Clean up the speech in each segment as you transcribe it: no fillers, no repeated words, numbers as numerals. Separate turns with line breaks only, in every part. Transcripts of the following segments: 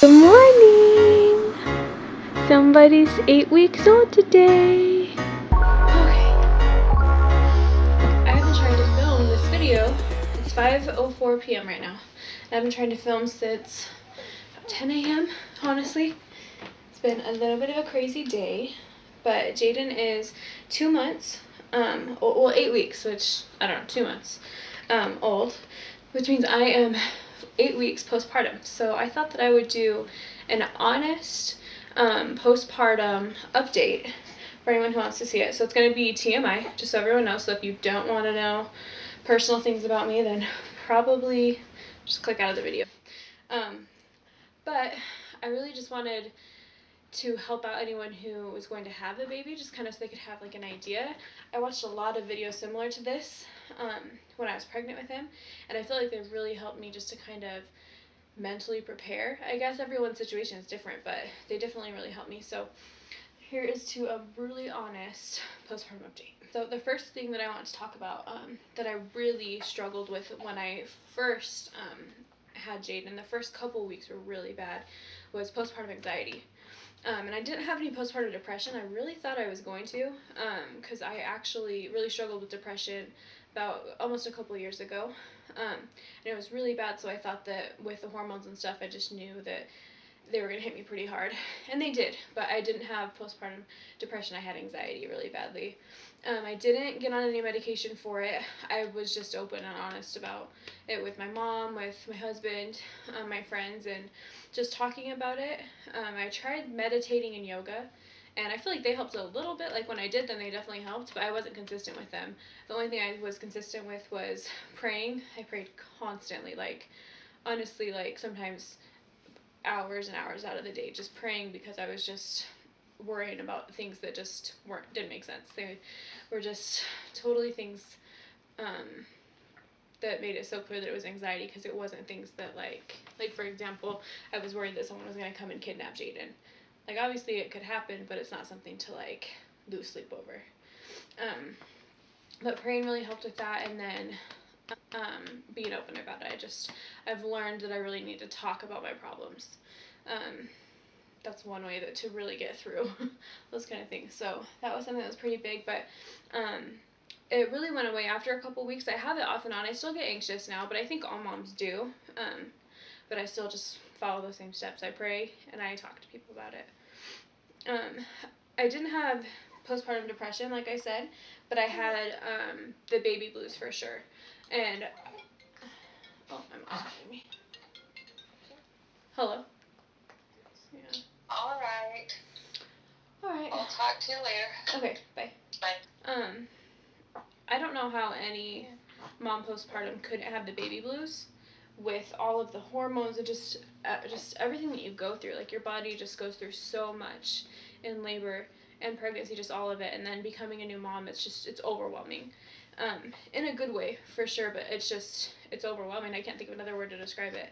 Good morning! Somebody's 8 weeks old today. Okay. I've been trying to film this video. It's 5:04 p.m. right now. I've been trying to film since 10 a.m. honestly. It's been a little bit of a crazy day, but Jaden is 2 months, 8 weeks, which, I don't know, 2 months old, which means I am 8 weeks postpartum. So I thought that I would do an honest postpartum update for anyone who wants to see it. So it's going to be TMI, just so everyone knows. So if you don't want to know personal things about me, then probably just click out of the video. But I really just wanted to help out anyone who was going to have a baby, just kind of so they could have like an idea. I watched a lot of videos similar to this when I was pregnant with him, and I feel like they really helped me just to kind of mentally prepare. I guess everyone's situation is different, but they definitely really helped me. So here is to a really honest postpartum update. So the first thing that I want to talk about that I really struggled with when I first had Jaden, the first couple weeks were really bad, was postpartum anxiety. And I didn't have any postpartum depression. I really thought I was going to, because I actually really struggled with depression about almost a couple years ago. And it was really bad, so I thought that with the hormones and stuff, I just knew that they were going to hit me pretty hard. And they did, but I didn't have postpartum depression. I had anxiety really badly. I didn't get on any medication for it. I was just open and honest about it with my mom, with my husband, my friends, and just talking about it. I tried meditating and yoga, and I feel like they helped a little bit. Like when I did them, they definitely helped, but I wasn't consistent with them. The only thing I was consistent with was praying. I prayed constantly, like honestly, like sometimes hours and hours out of the day just praying, because I was just worrying about things that just didn't make sense. They were just totally things that made it so clear that it was anxiety, because it wasn't things that like for example, I was worried that someone was going to come and kidnap Jaden. Like obviously it could happen, but it's not something to like lose sleep over. But praying really helped with that, and then being open about it. I've learned that I really need to talk about my problems. That's one way to really get through those kind of things. So that was something that was pretty big, but it really went away after a couple weeks. I have it off and on. I still get anxious now, but I think all moms do. But I still just follow those same steps. I pray and I talk to people about it. I didn't have postpartum depression, like I said, but I had the baby blues for sure. And oh, my mom's calling me. Hello. Yeah.
All right. I'll talk to you later.
Okay, bye.
Bye.
I don't know how any mom postpartum could have the baby blues with all of the hormones and just everything that you go through. Like your body just goes through so much in labor and pregnancy, just all of it, and then becoming a new mom, it's overwhelming. In a good way, for sure, but it's overwhelming. I can't think of another word to describe it.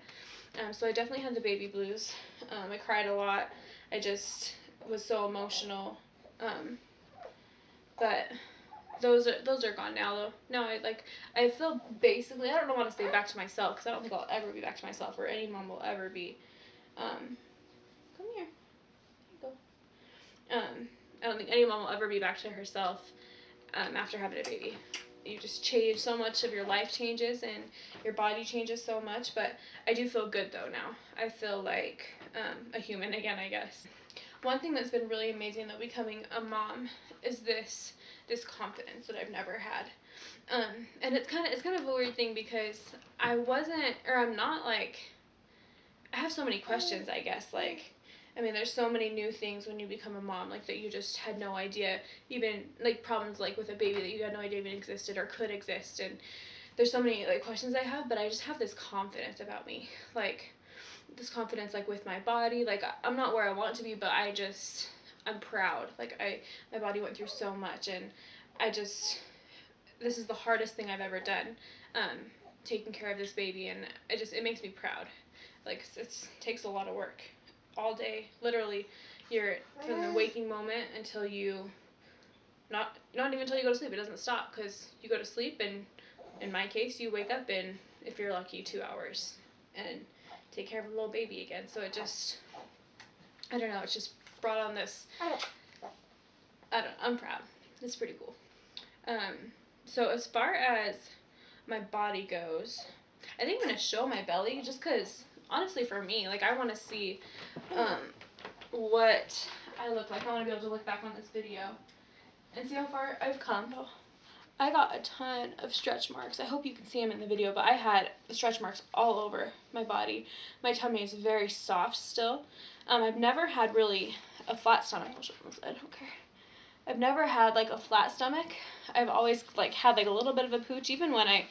So I definitely had the baby blues. I cried a lot. I just was so emotional. But those are gone now, though. No, I feel basically, I don't want to say back to myself, because I don't think I'll ever be back to myself, or any mom will ever be. Come here. Here you go. I don't think any mom will ever be back to herself after having a baby. You just change, so much of your life changes and your body changes so much, but I do feel good though now. I feel like a human again, I guess. One thing that's been really amazing though, becoming a mom, is this confidence that I've never had. And it's kind of a weird thing, because I'm not like, I have so many questions, I guess. Like, I mean, there's so many new things when you become a mom, like, that you just had no idea, even, like, problems, like, with a baby that you had no idea even existed or could exist, and there's so many, like, questions I have, but I just have this confidence about me, like, this confidence, like, with my body, like, I'm not where I want to be, but I'm proud, like, my body went through so much, and this is the hardest thing I've ever done, taking care of this baby, and it makes me proud. Like, it takes a lot of work all day, literally. You're from the waking moment until not even until you go to sleep. It doesn't stop, because you go to sleep, and in my case, you wake up in, if you're lucky, 2 hours, and take care of a little baby again. So it just, I don't know, it's just brought on this, I'm proud. It's pretty cool. So as far as my body goes, I think I'm going to show my belly just because, honestly, for me, like, I want to see what I look like. I want to be able to look back on this video and see how far I've come. I got a ton of stretch marks. I hope you can see them in the video, but I had stretch marks all over my body. My tummy is very soft still. I've never had really a flat stomach. I'll show them this side. Okay. I've never had like a flat stomach. I've always like had like a little bit of a pooch, even when I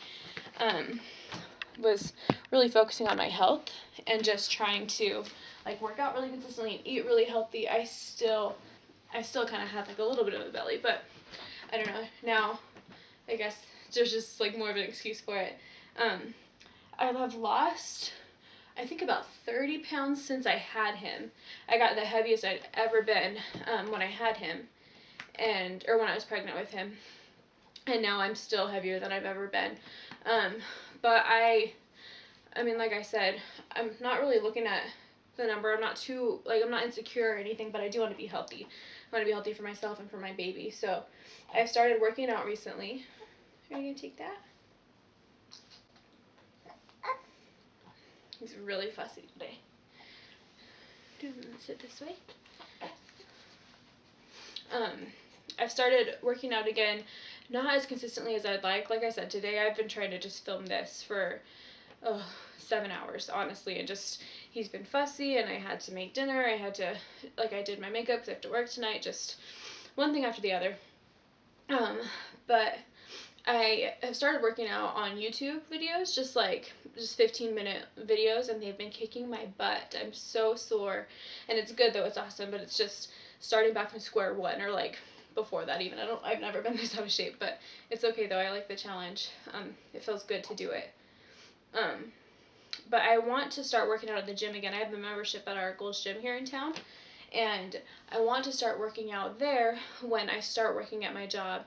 was really focusing on my health and just trying to like work out really consistently and eat really healthy. I still kind of had like a little bit of a belly, but I don't know. Now, I guess there's just like more of an excuse for it. I have lost, I think, about 30 pounds since I had him. I got the heaviest I'd ever been when I had him, or when I was pregnant with him. And now I'm still heavier than I've ever been. But I mean, like I said, I'm not really looking at the number. I'm not too, like, I'm not insecure or anything, but I do want to be healthy. I want to be healthy for myself and for my baby. So I've started working out recently. Are you going to take that? He's really fussy today. Sit this way. I've started working out again, not as consistently as I'd like. Like I said, today I've been trying to just film this for 7 hours, honestly, and just, he's been fussy, and I had to make dinner, I had to, like, I did my makeup because I have to work tonight, just one thing after the other. But I have started working out on YouTube videos, just 15-minute videos, and they've been kicking my butt. I'm so sore, and it's good though, it's awesome, but it's just starting back from square one, or like before that even. I've never been this out of shape, but it's okay though. I like the challenge. It feels good to do it. But I want to start working out at the gym again. I have the membership at our Gold's Gym here in town, and I want to start working out there when I start working at my job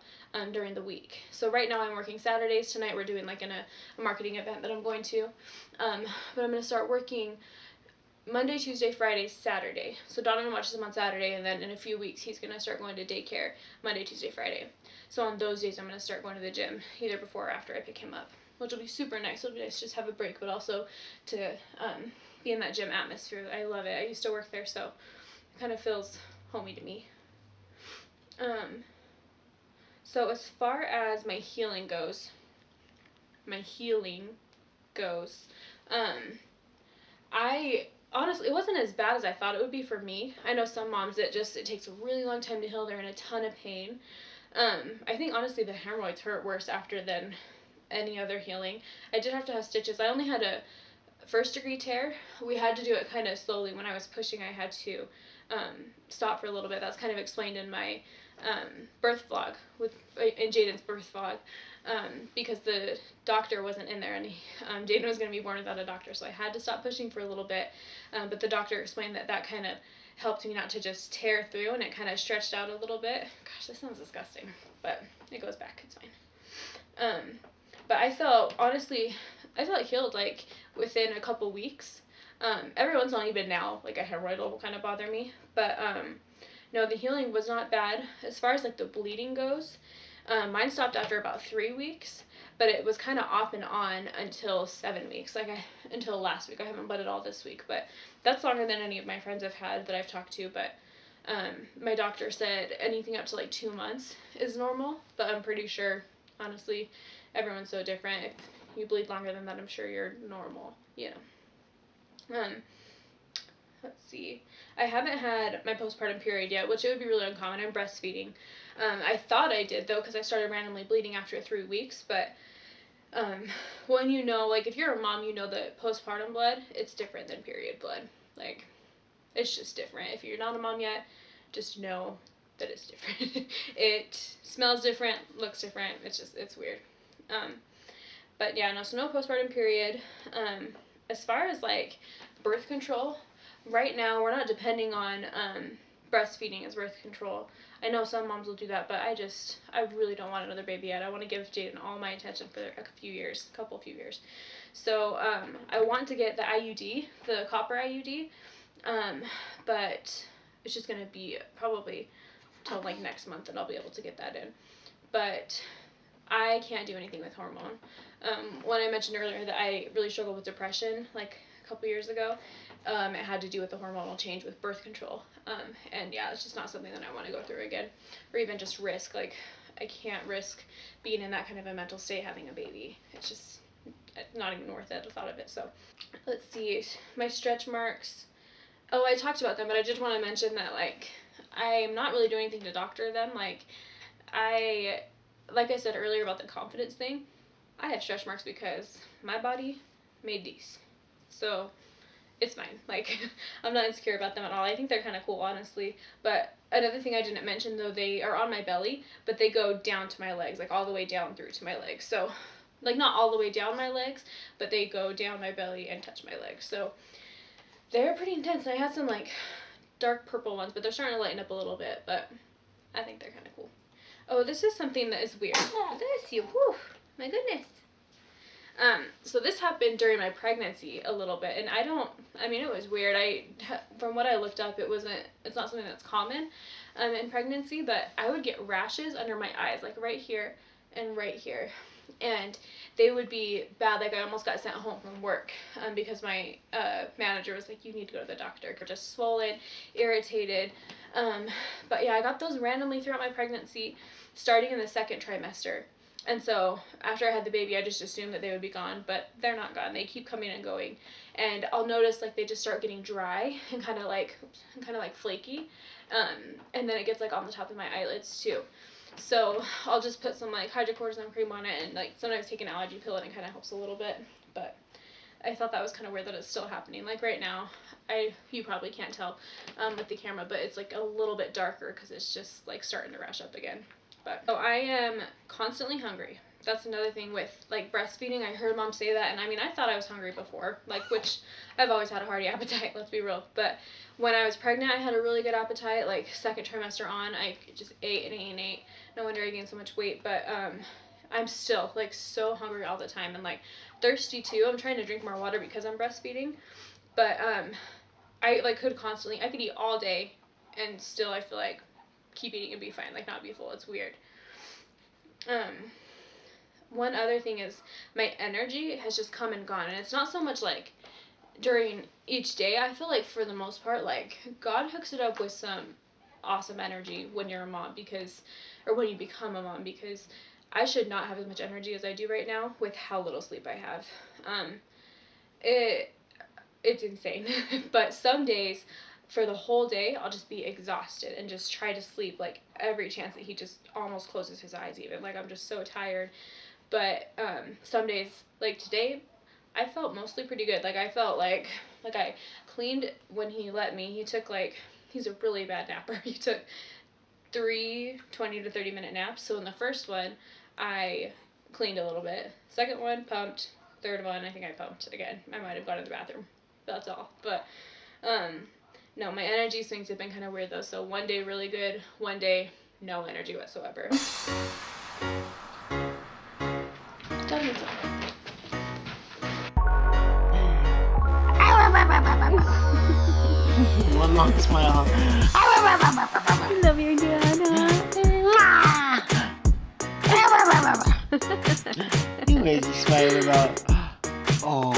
during the week. So right now I'm working Saturdays. Tonight we're doing like a marketing event that I'm going to, but I'm going to start working Monday, Tuesday, Friday, Saturday. So Donovan watches him on Saturday, and then in a few weeks he's going to start going to daycare Monday, Tuesday, Friday. So on those days I'm going to start going to the gym, either before or after I pick him up, which will be super nice. It'll be nice to just have a break, but also to be in that gym atmosphere. I love it. I used to work there, so it kind of feels homey to me. So as far as my healing goes, honestly, it wasn't as bad as I thought it would be for me. I know some moms, it takes a really long time to heal. They're in a ton of pain. I think honestly the hemorrhoids hurt worse after than any other healing. I did have to have stitches. I only had a 1st-degree tear. We had to do it kind of slowly. When I was pushing, I had to stop for a little bit. That's kind of explained in my birth vlog, in Jaden's birth vlog, because the doctor wasn't in there, and Jaden was going to be born without a doctor, so I had to stop pushing for a little bit, but the doctor explained that kind of helped me not to just tear through, and it kind of stretched out a little bit. Gosh, this sounds disgusting, but it goes back, it's fine. But I felt healed like within a couple weeks. Every once in a while, even now, like a hemorrhoid will kind of bother me, but no, the healing was not bad. As far as like the bleeding goes, mine stopped after about 3 weeks, but it was kind of off and on until 7 weeks, until last week. I haven't bled at all this week, but that's longer than any of my friends have had that I've talked to. But my doctor said anything up to like 2 months is normal, but I'm pretty sure, honestly, everyone's so different. If you bleed longer than that, I'm sure you're normal, you know. Let's see. I haven't had my postpartum period yet, which it would be really uncommon. I'm breastfeeding. I thought I did, though, because I started randomly bleeding after 3 weeks, but when you know, like, if you're a mom, you know that postpartum blood, it's different than period blood. Like, it's just different. If you're not a mom yet, just know that it's different. It smells different, looks different. It's weird. But yeah, no, so no postpartum period. As far as like birth control, right now we're not depending on breastfeeding as birth control. I know some moms will do that, but I really don't want another baby yet. I want to give Jaden all my attention for a few years. So I want to get the IUD, the copper IUD, but it's just going to be probably till like next month that I'll be able to get that in. But I can't do anything with hormone. When I mentioned earlier that I really struggled with depression like a couple years ago, it had to do with the hormonal change with birth control. And yeah, it's just not something that I want to go through again, or even just risk. Like, I can't risk being in that kind of a mental state having a baby. It's just not even worth it, the thought of it. So let's see, my stretch marks. Oh, I talked about them, but I did want to mention that, like, I'm not really doing anything to doctor them. Like I said earlier about the confidence thing, I have stretch marks because my body made these. So it's fine. Like, I'm not insecure about them at all. I think they're kind of cool, honestly. But another thing I didn't mention, though, they are on my belly, but they go down to my legs, like all the way down through to my legs. So, like, not all the way down my legs, but they go down my belly and touch my legs. So they're pretty intense. And I had some, like, dark purple ones, but they're starting to lighten up a little bit, but I think they're kind of cool. Oh, this is something that is weird. Bless you. Whew, my goodness. So this happened during my pregnancy a little bit, and it was weird. From what I looked up, it's not something that's common in pregnancy, but I would get rashes under my eyes, like right here and right here. And they would be bad. Like, I almost got sent home from work because my manager was like, you need to go to the doctor. Just swollen, irritated. But yeah, I got those randomly throughout my pregnancy, starting in the second trimester. And so after I had the baby, I just assumed that they would be gone, but they're not gone. They keep coming and going. And I'll notice, like, they just start getting dry and kind of like flaky. And then it gets, like, on the top of my eyelids too. So I'll just put some, like, hydrocortisone cream on it, and, like, sometimes take an allergy pill, and it kind of helps a little bit. But I thought that was kind of weird that it's still happening. Like, right now, you probably can't tell with the camera, but it's, like, a little bit darker because it's just, like, starting to rash up again. But so I am constantly hungry. That's another thing with, like, breastfeeding. I heard mom say that, and I thought I was hungry before, like, which I've always had a hearty appetite, let's be real. But when I was pregnant, I had a really good appetite. Like, second trimester on, I just ate and ate and ate. No wonder I gained so much weight. But I'm still, like, so hungry all the time, and, like, thirsty too. I'm trying to drink more water because I'm breastfeeding. But I, like, could eat all day, and still I feel like keep eating and be fine, like, not be full. It's weird. One other thing is my energy has just come and gone, and it's not so much like during each day. I feel like for the most part, like, God hooks it up with some awesome energy when you're a mom, or when you become a mom, because I should not have as much energy as I do right now with how little sleep I have. It's insane. But some days, for the whole day, I'll just be exhausted and just try to sleep, like, every chance that he just almost closes his eyes even. Like, I'm just so tired. But some days, like today, I felt mostly pretty good. Like, I felt like I cleaned when he let me. He's a really bad napper. He took 3 20 to 30 minute naps. So in the first one, I cleaned a little bit. Second one, pumped. Third one, I think I pumped again. I might have gone to the bathroom. That's all. But no, my energy swings have been kind of weird though. So one day really good, one day no energy whatsoever.
One long smile.
I love your dad.
You crazy smile about. Oh.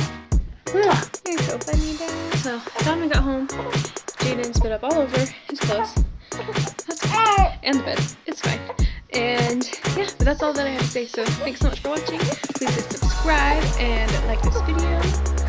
You're so funny, Dad.
So I finally got home. Jaden spit up all over his clothes. And the bed. It's fine. And yeah, but that's all that I have to say. So thanks so much for watching. Please subscribe and like this video.